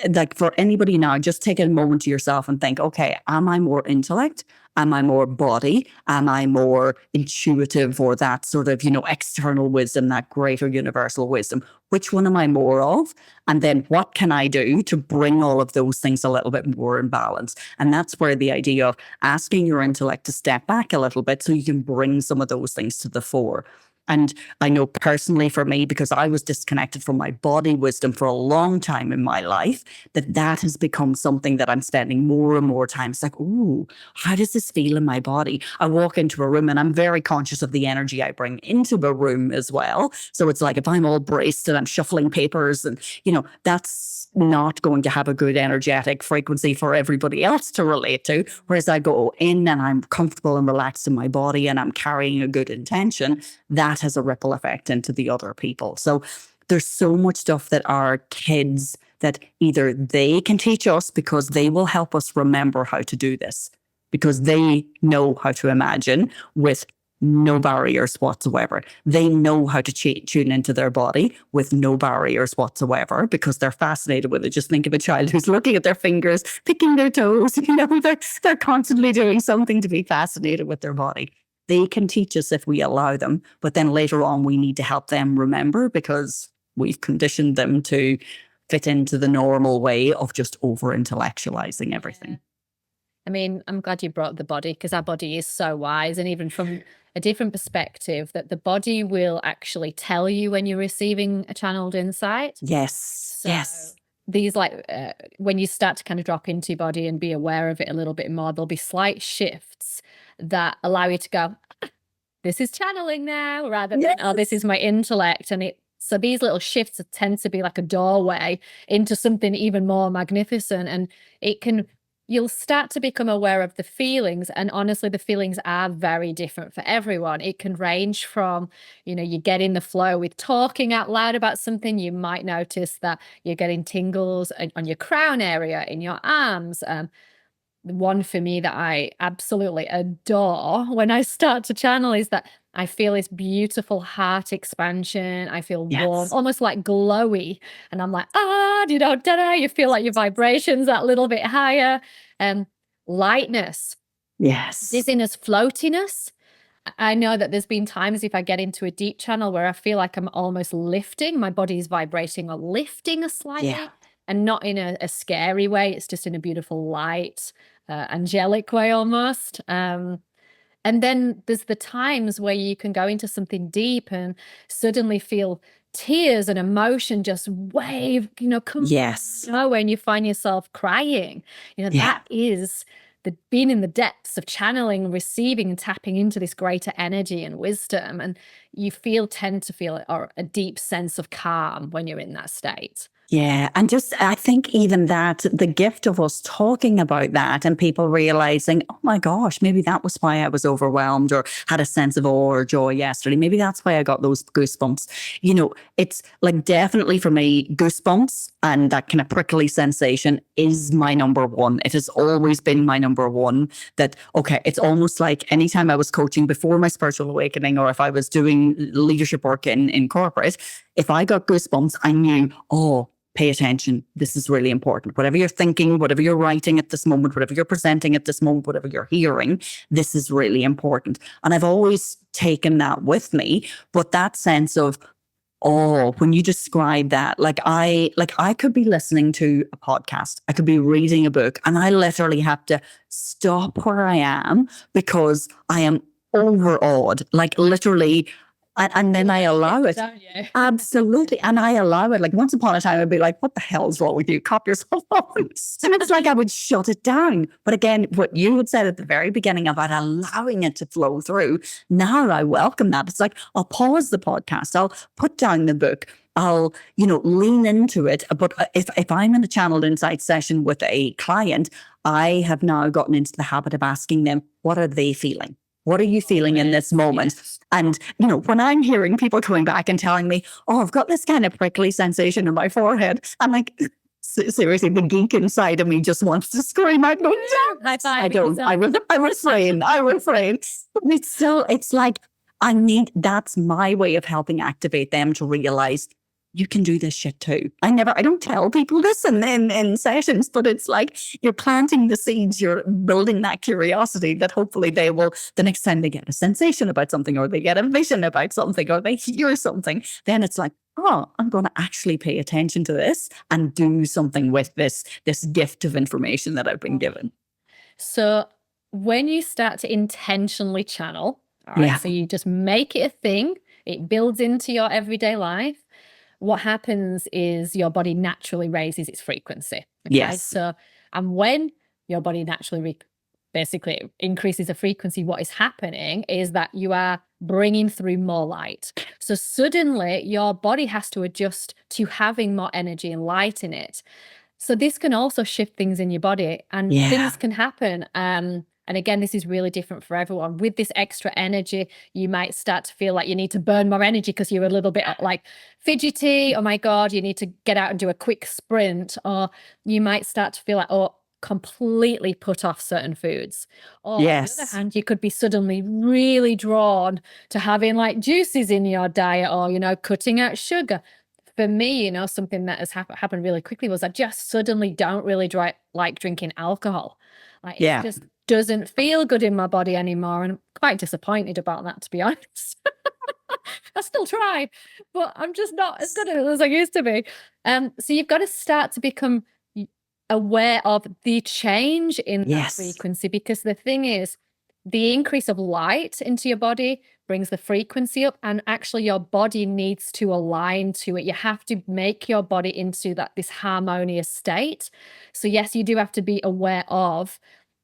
like for anybody now, just take a moment to yourself and think, okay, am I more intellect? Am I more body? Am I more intuitive, or that sort of, external wisdom, that greater universal wisdom? Which one am I more of? And then what can I do to bring all of those things a little bit more in balance? And that's where the idea of asking your intellect to step back a little bit so you can bring some of those things to the fore. And I know personally for me, because I was disconnected from my body wisdom for a long time in my life, that has become something that I'm spending more and more time. It's like, ooh, how does this feel in my body? I walk into a room and I'm very conscious of the energy I bring into the room as well. So it's like if I'm all braced and I'm shuffling papers, and, that's not going to have a good energetic frequency for everybody else to relate to. Whereas I go in and I'm comfortable and relaxed in my body and I'm carrying a good intention, that has a ripple effect into the other people. So there's so much stuff that our kids, that either they can teach us because they will help us remember how to do this, because they know how to imagine with no barriers whatsoever. They know how to tune into their body with no barriers whatsoever because they're fascinated with it. Just think of a child who's looking at their fingers, picking their toes. They're constantly doing something to be fascinated with their body. They can teach us if we allow them, but then later on we need to help them remember because we've conditioned them to fit into the normal way of just over intellectualizing everything. Yeah. I mean, I'm glad you brought the body because our body is so wise. And even from a different perspective, that the body will actually tell you when you're receiving a channeled insight. Yes. So yes. These when you start to kind of drop into your body and be aware of it a little bit more, there'll be slight shifts that allow you to go, this is channeling now, rather than, oh, this is my intellect. And so these little shifts tend to be like a doorway into something even more magnificent. And you'll start to become aware of the feelings. And honestly, the feelings are very different for everyone. It can range from, you get in the flow with talking out loud about something. You might notice that you're getting tingles on your crown area, in your arms. One for me that I absolutely adore when I start to channel is that I feel this beautiful heart expansion. I feel warm, almost like glowy. And I'm like, da-da. You feel like your vibrations that little bit higher. Lightness. Yes. Dizziness, floatiness. I know that there's been times if I get into a deep channel where I feel like I'm almost lifting, my body's vibrating or lifting slightly, and not in a scary way. It's just in a beautiful light, angelic way almost. And then there's the times where you can go into something deep and suddenly feel tears and emotion just wave, come from nowhere, and you find yourself crying. That is the being in the depths of channeling, receiving and tapping into this greater energy and wisdom. And you tend to feel a deep sense of calm when you're in that state. Yeah. And I think even that, the gift of us talking about that and people realizing, oh my gosh, maybe that was why I was overwhelmed or had a sense of awe or joy yesterday. Maybe that's why I got those goosebumps. It's like definitely for me, goosebumps and that kind of prickly sensation is my number one. It has always been my number one. Okay, it's almost like anytime I was coaching before my spiritual awakening, or if I was doing leadership work in corporate, if I got goosebumps, I knew, pay attention. This is really important. Whatever you're thinking, whatever you're writing at this moment, whatever you're presenting at this moment, whatever you're hearing, this is really important. And I've always taken that with me. But that sense of, when you describe that, I could be listening to a podcast, I could be reading a book, and I literally have to stop where I am because I am overawed, like literally. And then I allow it. Absolutely. And I allow it. Like once upon a time, I'd be like, what the hell's wrong with you? Cop yourself off. And it's like I would shut it down. But again, what you had said at the very beginning about allowing it to flow through, now I welcome that. It's like, I'll pause the podcast. I'll put down the book. I'll, lean into it. But if I'm in a channeled insight session with a client, I have now gotten into the habit of asking them, what are they feeling? What are you feeling in this moment? And, when I'm hearing people coming back and telling me, I've got this kind of prickly sensation in my forehead, I'm like, seriously, the geek inside of me just wants to scream out, I don't. I refrain. But it's like, that's my way of helping activate them to realize you can do this shit too. I don't tell people this in sessions, but it's like you're planting the seeds, you're building that curiosity that hopefully they will, the next time they get a sensation about something or they get a vision about something or they hear something, then it's like, I'm going to actually pay attention to this and do something with this gift of information that I've been given. So when you start to intentionally channel, so you just make it a thing, it builds into your everyday life. What happens is your body naturally raises its frequency. Okay? Yes. So, and when your body naturally basically increases the frequency, what is happening is that you are bringing through more light. So suddenly your body has to adjust to having more energy and light in it. So this can also shift things in your body, and things can happen. And again, this is really different for everyone. With this extra energy, you might start to feel like you need to burn more energy because you're a little bit like fidgety. Oh my God, you need to get out and do a quick sprint. Or you might start to feel like, completely put off certain foods. Or on the other Yes. hand, you could be suddenly really drawn to having like juices in your diet, or, cutting out sugar. For me, something that has happened really quickly was I just suddenly don't really like drinking alcohol. Like, it Yeah. just doesn't feel good in my body anymore. And I'm quite disappointed about that, to be honest. I still try, but I'm just not as good as I used to be. So you've got to start to become aware of the change in that Yes. frequency, because the thing is, the increase of light into your body brings the frequency up, and actually your body needs to align to it. You have to make your body into this harmonious state. So yes, you do have to be aware of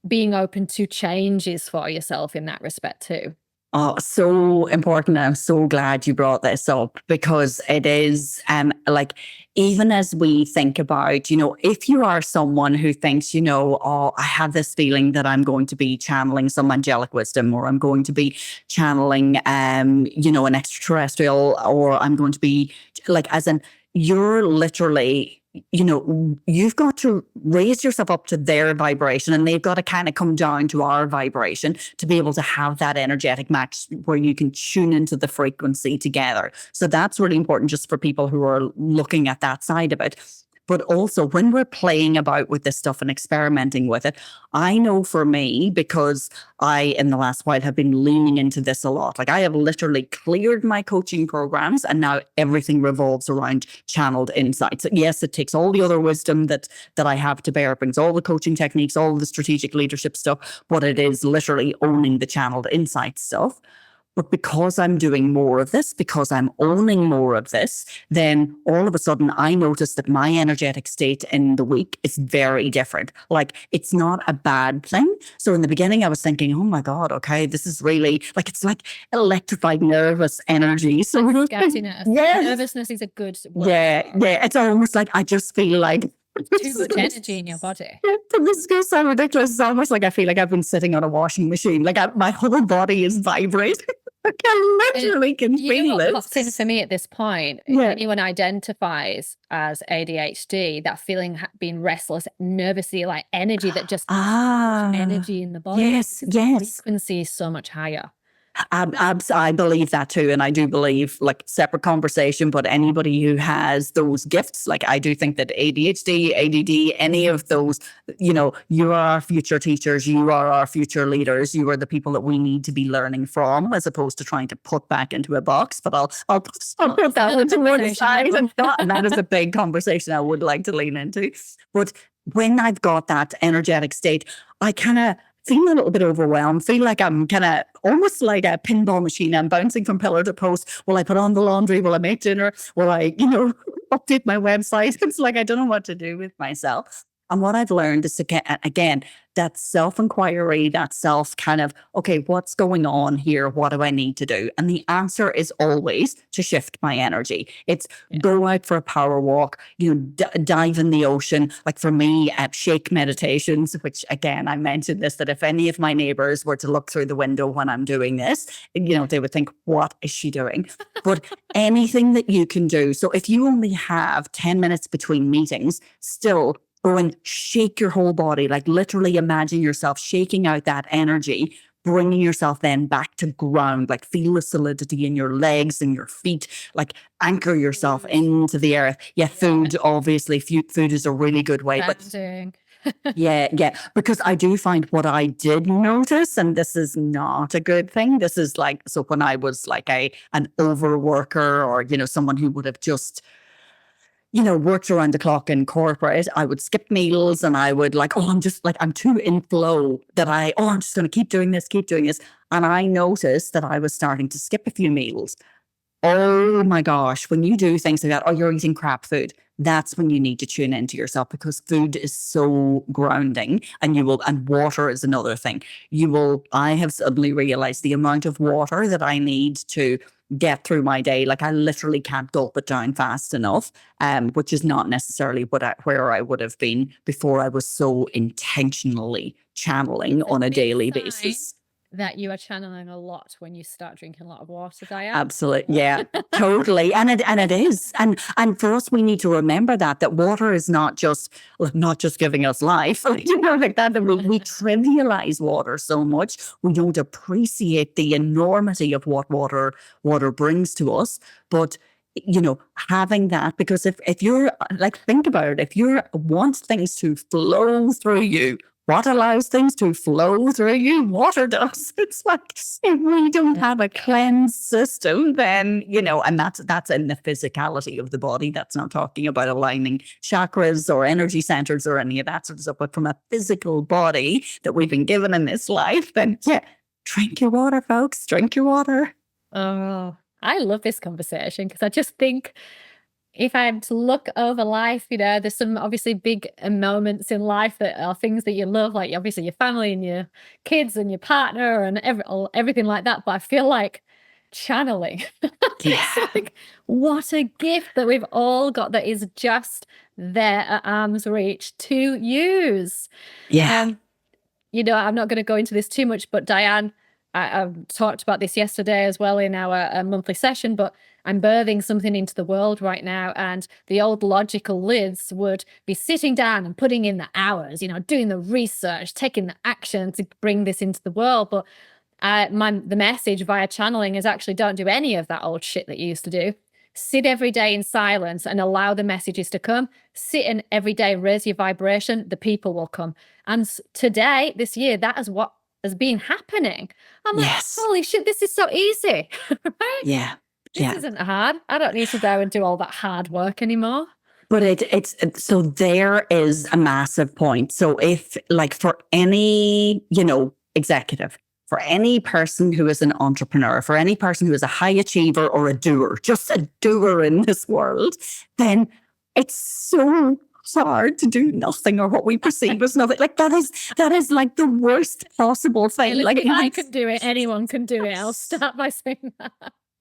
being open to changes for yourself in that respect too. Oh, so important. I'm so glad you brought this up, because it is like, even as we think about, if you are someone who thinks, oh, I have this feeling that I'm going to be channeling some angelic wisdom, or I'm going to be channeling an extraterrestrial, or I'm going to be like, as in, you're literally, you've got to raise yourself up to their vibration, and they've got to kind of come down to our vibration to be able to have that energetic match where you can tune into the frequency together. So that's really important, just for people who are looking at that side of it. But also, when we're playing about with this stuff and experimenting with it, I know for me, because I, in the last while, have been leaning into this a lot. Like, I have literally cleared my coaching programs, and now everything revolves around channeled insights. Yes, it takes all the other wisdom that I have to bear, it brings all the coaching techniques, all the strategic leadership stuff, but it is literally owning the channeled insight stuff. But because I'm doing more of this, because I'm owning more of this, then all of a sudden I notice that my energetic state in the week is very different. Like, it's not a bad thing. So in the beginning, I was thinking, oh my God, okay, this is really like, it's like electrified nervous energy. So Scattiness. yes. Nervousness is a good word. Yeah. It's almost like I just feel like too much energy in your body. This is going to sound ridiculous. It's almost like I feel like I've been sitting on a washing machine. Like, my whole body is vibrating. I literally can feel what it. pops in for me at this point, if anyone identifies as ADHD, that feeling being restless, nervously, like energy that just energy in the body. Yes. Frequency is so much higher. I believe that too. And I do believe, like, separate conversation, but anybody who has those gifts, like, I do think that ADHD, ADD, any of those, you are our future teachers, you are our future leaders, you are the people that we need to be learning from, as opposed to trying to put back into a box. But I'll put that into one side. And that is a big conversation I would like to lean into. But when I've got that energetic state, I kind of feel a little bit overwhelmed, feel like I'm kind of almost like a pinball machine. I'm bouncing from pillar to post. Will I put on the laundry? Will I make dinner? Will I, update my website? It's like, I don't know what to do with myself. And what I've learned is to get, again, that self-inquiry, that self kind of, okay, what's going on here? What do I need to do? And the answer is always to shift my energy. It's go out for a power walk, dive in the ocean. Like, for me, shake meditations, which, again, I mentioned this, that if any of my neighbors were to look through the window when I'm doing this, they would think, what is she doing? But anything that you can do. So if you only have 10 minutes between meetings, still go and shake your whole body. Like, literally imagine yourself shaking out that energy, bringing yourself then back to ground. Like, feel the solidity in your legs and your feet. Like, anchor yourself into the earth. Yeah, food, obviously, food is a really good way. Yeah, because I do find what I did notice, and this is not a good thing. This is like, so when I was like an overworker, or, someone who would have just worked around the clock in corporate, I would skip meals, and I would like, I'm too in flow that I'm just going to keep doing this. And I noticed that I was starting to skip a few meals. Oh my gosh, when you do things like that, or you're eating crap food, that's when you need to tune into yourself, because food is so grounding, and water is another thing. I have suddenly realized the amount of water that I need to get through my day. Like, I literally can't gulp it down fast enough, which is not necessarily where I would have been before I was so intentionally channeling on a daily basis. that you are channeling a lot when you start drinking a lot of water, Diane. Absolutely. Yeah, totally. And it is. And for us, we need to remember that water is not just giving us life. Like that we trivialize water so much. We don't appreciate the enormity of what water brings to us. But having that, because if you're like, think about it, if you want things to flow through you, what allows things to flow through you? Water does. It's like, if we don't have a cleansed system, then, and that's in the physicality of the body. That's not talking about aligning chakras or energy centers or any of that sort of stuff. But from a physical body that we've been given in this life, then drink your water, folks. Drink your water. Oh, I love this conversation because I just think if I'm to look over life, there's some obviously big moments in life that are things that you love, like obviously your family and your kids and your partner and everything like that. But I feel like channeling, it's like, what a gift that we've all got that is just there at arm's reach to use. Yeah. I'm not going to go into this too much, but Dianne, I talked about this yesterday as well in our monthly session, but I'm birthing something into the world right now. And the old logical Liz would be sitting down and putting in the hours, doing the research, taking the action to bring this into the world. But the message via channeling is actually don't do any of that old shit that you used to do. Sit every day in silence and allow the messages to come. Sit and every day raise your vibration. The people will come. And today, this year, that is what has been happening. I'm like, holy shit, this is so easy. Right? Yeah. This isn't hard. I don't need to go and do all that hard work anymore. But it's so there is a massive point. So if, like, for any, executive, for any person who is an entrepreneur, for any person who is a high achiever or a doer, just a doer in this world, then it's so hard to do nothing, or what we perceive as nothing. Like that is like the worst possible thing. Yeah, like if I could do it, anyone can do it. I'll start by saying that.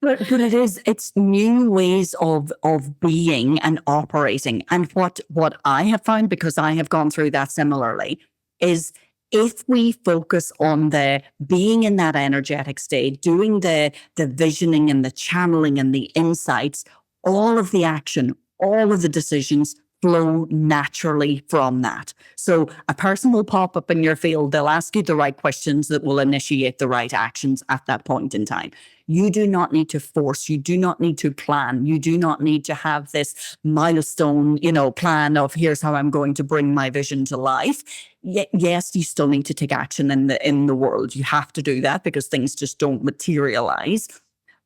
But it's new ways of being and operating. And what I have found, because I have gone through that similarly, is if we focus on the being in that energetic state, doing the visioning and the channeling and the insights, all of the action, all of the decisions flow naturally from that. So a person will pop up in your field, they'll ask you the right questions that will initiate the right actions at that point in time. You do not need to force, you do not need to plan, you do not need to have this milestone, plan of here's how I'm going to bring my vision to life. Yes, you still need to take action in the world. You have to do that because things just don't materialize.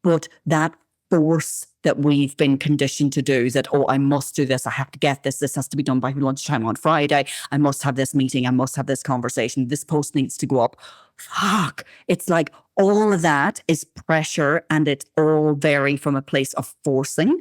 But that force that we've been conditioned to do, that, oh, I must do this, I have to get this has to be done by lunchtime on Friday, I must have this meeting, I must have this conversation, this post needs to go up. Fuck. It's like all of that is pressure, and it's all very from a place of forcing.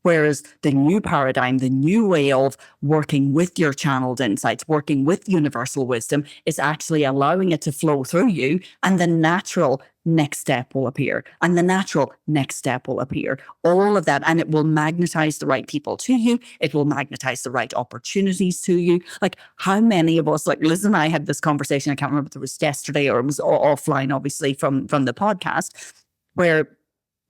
Whereas the new paradigm, the new way of working with your channeled insights, working with universal wisdom, is actually allowing it to flow through you, and the natural next step will appear, and the natural next step will appear. All of that, and it will magnetize the right people to you. It will magnetize the right opportunities to you. Like, how many of us, like Liz and I had this conversation, I can't remember if it was yesterday or it was offline, obviously, from the podcast, where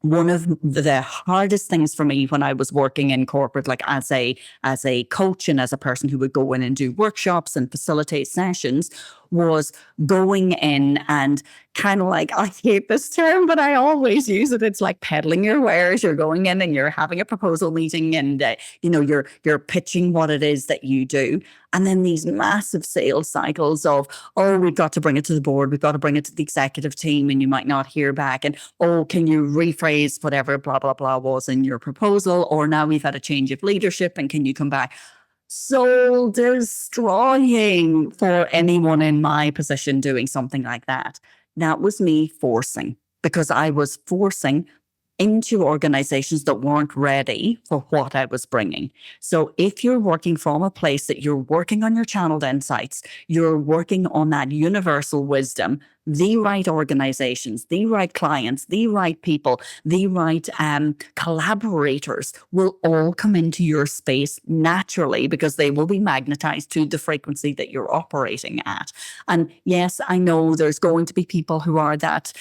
one of the hardest things for me when I was working in corporate, like as a coach and as a person who would go in and do workshops and facilitate sessions, was going in and kind of like, I hate this term, but I always use it. It's like peddling your wares. You're going in and you're having a proposal meeting, and you're pitching what it is that you do. And then these massive sales cycles of, oh, we've got to bring it to the board, we've got to bring it to the executive team, and you might not hear back. And, oh, can you rephrase whatever blah, blah, blah was in your proposal? Or now we've had a change of leadership, and can you come back? Soul destroying for anyone in my position doing something like that. That was me forcing, because I was forcing into organizations that weren't ready for what I was bringing. So if you're working from a place that you're working on your channeled insights, you're working on that universal wisdom, the right organizations, the right clients, the right people, the right collaborators will all come into your space naturally because they will be magnetized to the frequency that you're operating at. And yes, I know there's going to be people who are that,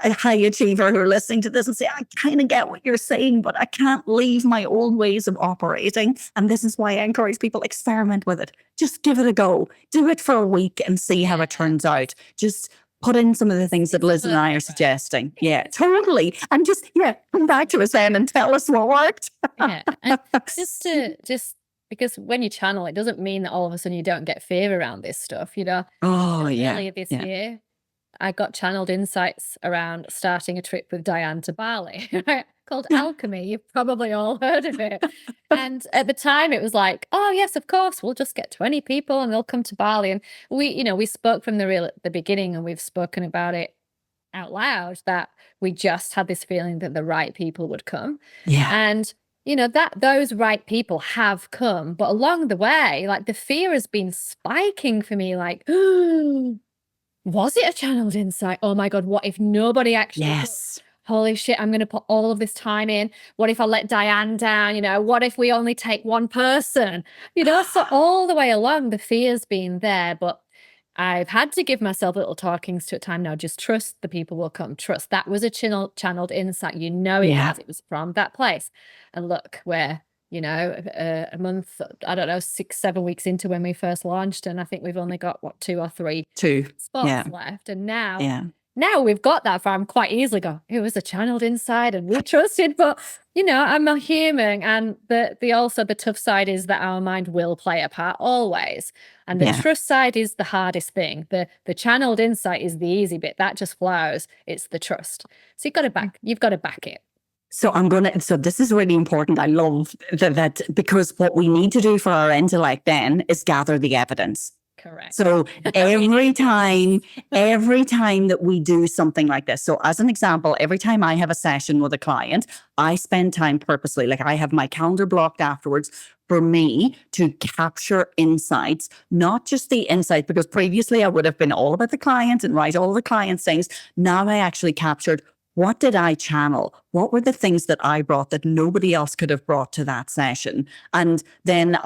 a high achiever who are listening to this and say, I kind of get what you're saying, but I can't leave my old ways of operating. And this is why I encourage people, experiment with it. Just give it a go. Do it for a week and see how it turns out. Just put in some of the things that Liz and I are suggesting. Yeah, totally. And just, come back to us then and tell us what worked. Yeah. And just because when you channel, it doesn't mean that all of a sudden you don't get fear around this stuff, Oh, yeah. Earlier this year, I got channeled insights around starting a trip with Dianne to Bali, called Alchemy. You've probably all heard of it. And at the time it was like, oh yes, of course, we'll just get 20 people and they'll come to Bali. And we spoke from the beginning, and we've spoken about it out loud, that we just had this feeling that the right people would come. Yeah. And that those right people have come, but along the way, like, the fear has been spiking for me, like, was it a channeled insight? Oh my God, what if nobody actually holy shit, I'm going to put all of this time in. What if I let Dianne down? What if we only take one person? So all the way along, the fear's been there, but I've had to give myself little talkings to a time now. Just trust the people will come. Trust that was a channeled insight. It was from that place. And look, we're, a month, I don't know, 6-7 weeks into when we first launched. And I think we've only got 2 or 3 spots left. And now we've got that far. I'm quite easily go, it was a channeled insight and we trusted, but I'm a human. And the tough side is that our mind will play a part always. And the trust side is the hardest thing. The channeled insight is the easy bit. That just flows. It's the trust. So you've got to back it. So this is really important. I love that because what we need to do for our intellect then is gather the evidence. Correct. So every time that we do something like this, so as an example, every time I have a session with a client, I spend time purposely, like I have my calendar blocked afterwards for me to capture insights, not just the insight, because previously I would have been all about the client and write all the client's things. Now I actually captured, what did I channel? What were the things that I brought that nobody else could have brought to that session? And then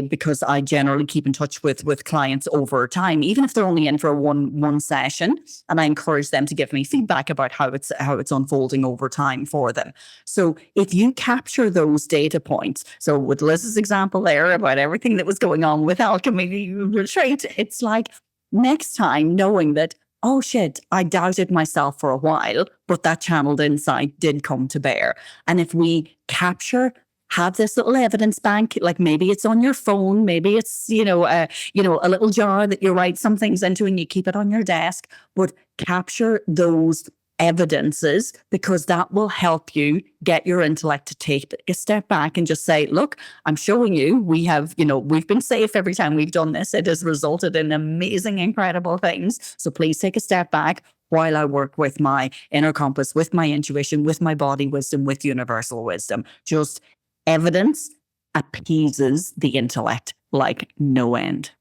because I generally keep in touch with clients over time, even if they're only in for one session, and I encourage them to give me feedback about how it's unfolding over time for them. So if you capture those data points, so with Liz's example there about everything that was going on with Alchemy Retreat, it's like next time knowing that, oh shit, I doubted myself for a while, but that channeled insight did come to bear. And if we have this little evidence bank, like maybe it's on your phone, maybe it's, a little jar that you write some things into and you keep it on your desk, but capture those evidences, because that will help you get your intellect to take a step back and just say, look, I'm showing you, we've been safe every time we've done this. It has resulted in amazing, incredible things. So please take a step back while I work with my inner compass, with my intuition, with my body wisdom, with universal wisdom. Just evidence appeases the intellect like no end.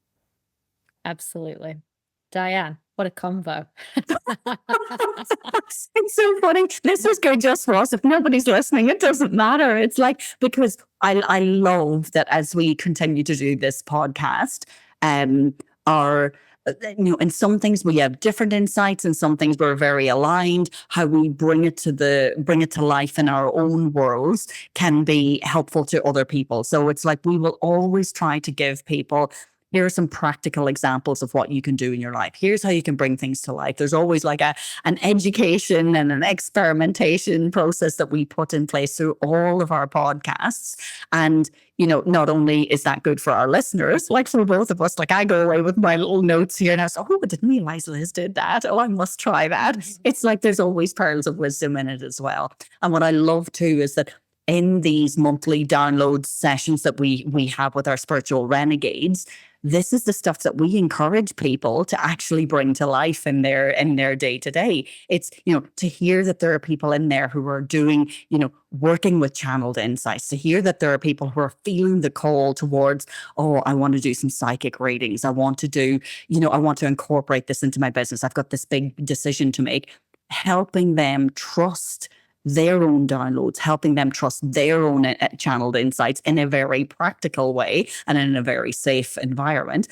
Absolutely. Dianne, what a convo. It's so funny. This was good just for us. If nobody's listening, it doesn't matter. It's like, because I love that as we continue to do this podcast, in some things we have different insights, and some things we're very aligned. How we bring it to life in our own worlds can be helpful to other people. So it's like we will always try to give people, here are some practical examples of what you can do in your life. Here's how you can bring things to life. There's always like an education and an experimentation process that we put in place through all of our podcasts. And, not only is that good for our listeners, like for both of us, like I go away with my little notes here and I say, oh, I didn't realize Liz did that. Oh, I must try that. It's like there's always pearls of wisdom in it as well. And what I love too is that in these monthly download sessions that we have with our spiritual renegades, this is the stuff that we encourage people to actually bring to life in their day to day. It's, to hear that there are people in there who are doing, working with channeled insights, to hear that there are people who are feeling the call towards, oh, I want to do some psychic readings. I want to do, I want to incorporate this into my business. I've got this big decision to make. Helping them trust their own downloads, helping them trust their own channeled insights in a very practical way and in a very safe environment.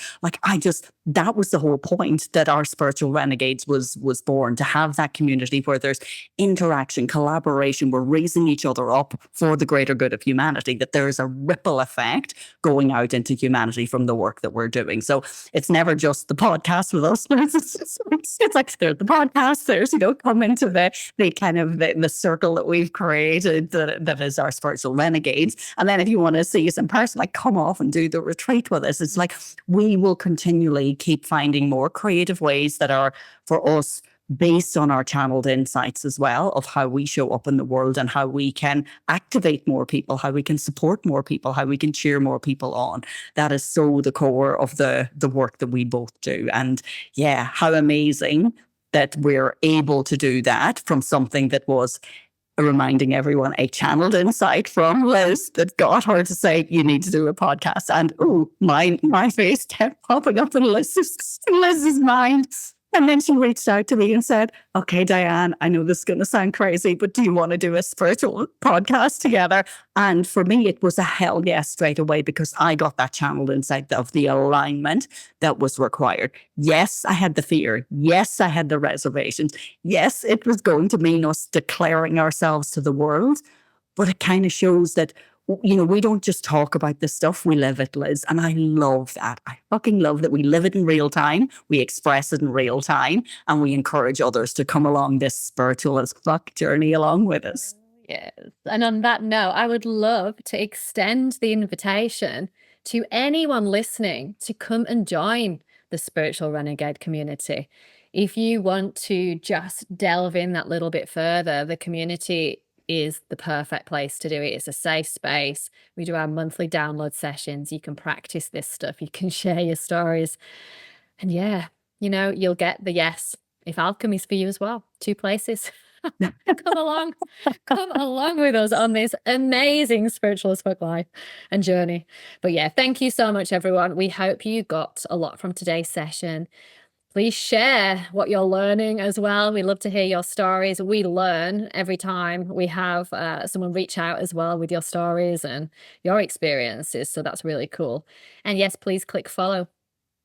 That was the whole point that our Spiritual Renegades was born, to have that community where there's interaction, collaboration, we're raising each other up for the greater good of humanity, that there's a ripple effect going out into humanity from the work that we're doing. So it's never just the podcast with us. It's like there's the podcast, there's, come into the kind of the circle that we've created that is our Spiritual Renegades. And then if you want to see us in person, come off and do the retreat with us. It's like we will continually keep finding more creative ways that are for us based on our channeled insights as well, of how we show up in the world and how we can activate more people, how we can support more people, how we can cheer more people on. That is so the core of the work that we both do. And yeah, how amazing that we're able to do that from something that was, reminding everyone, a channeled insight from Liz that got her to say, you need to do a podcast. And my face kept popping up in Liz's mind. And then she reached out to me and said, okay, Dianne, I know this is going to sound crazy, but do you want to do a spiritual podcast together? And for me, it was a hell yes straight away, because I got that channeled insight of the alignment that was required. Yes, I had the fear. Yes, I had the reservations. Yes, it was going to mean us declaring ourselves to the world, but it kind of shows that, we don't just talk about this stuff, we live it, Liz. And I love that. I fucking love that we live it in real time, we express it in real time, and we encourage others to come along this spiritual as fuck journey along with us. Yes. And on that note, I would love to extend the invitation to anyone listening to come and join the Spiritual Renegade community. If you want to just delve in that little bit further, the community is the perfect place to do it. It's a safe space. We do our monthly download sessions. You can practice this stuff. You can share your stories. And yeah, you'll get the yes. If alchemy's for you as well, 2 places. Come along with us on this amazing spiritual as fuck life and journey. But yeah, thank you so much, everyone. We hope you got a lot from today's session. Please share what you're learning as well. We love to hear your stories. We learn every time we have someone reach out as well with your stories and your experiences. So that's really cool. And yes, please click follow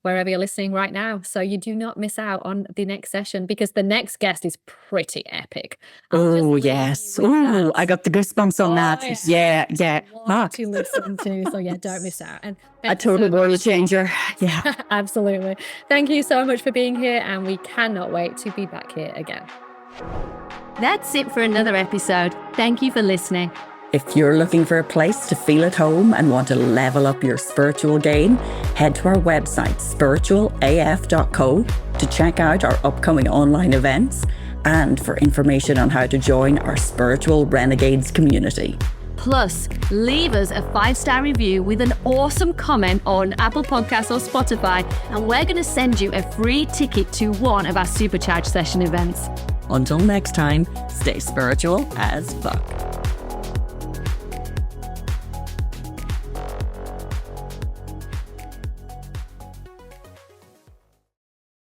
wherever you're listening right now, so you do not miss out on the next session, because the next guest is pretty epic. Oh, yes. Oh, I got the goosebumps on that. Yeah. To listen to. So yeah, don't miss out. And a total world changer. Yeah. Absolutely. Thank you so much for being here, and we cannot wait to be back here again. That's it for another episode. Thank you for listening. If you're looking for a place to feel at home and want to level up your spiritual game, head to our website, spiritualaf.co, to check out our upcoming online events and for information on how to join our Spiritual Renegades community. Plus, leave us a 5-star review with an awesome comment on Apple Podcasts or Spotify, and we're going to send you a free ticket to one of our Supercharged session events. Until next time, stay spiritual as fuck.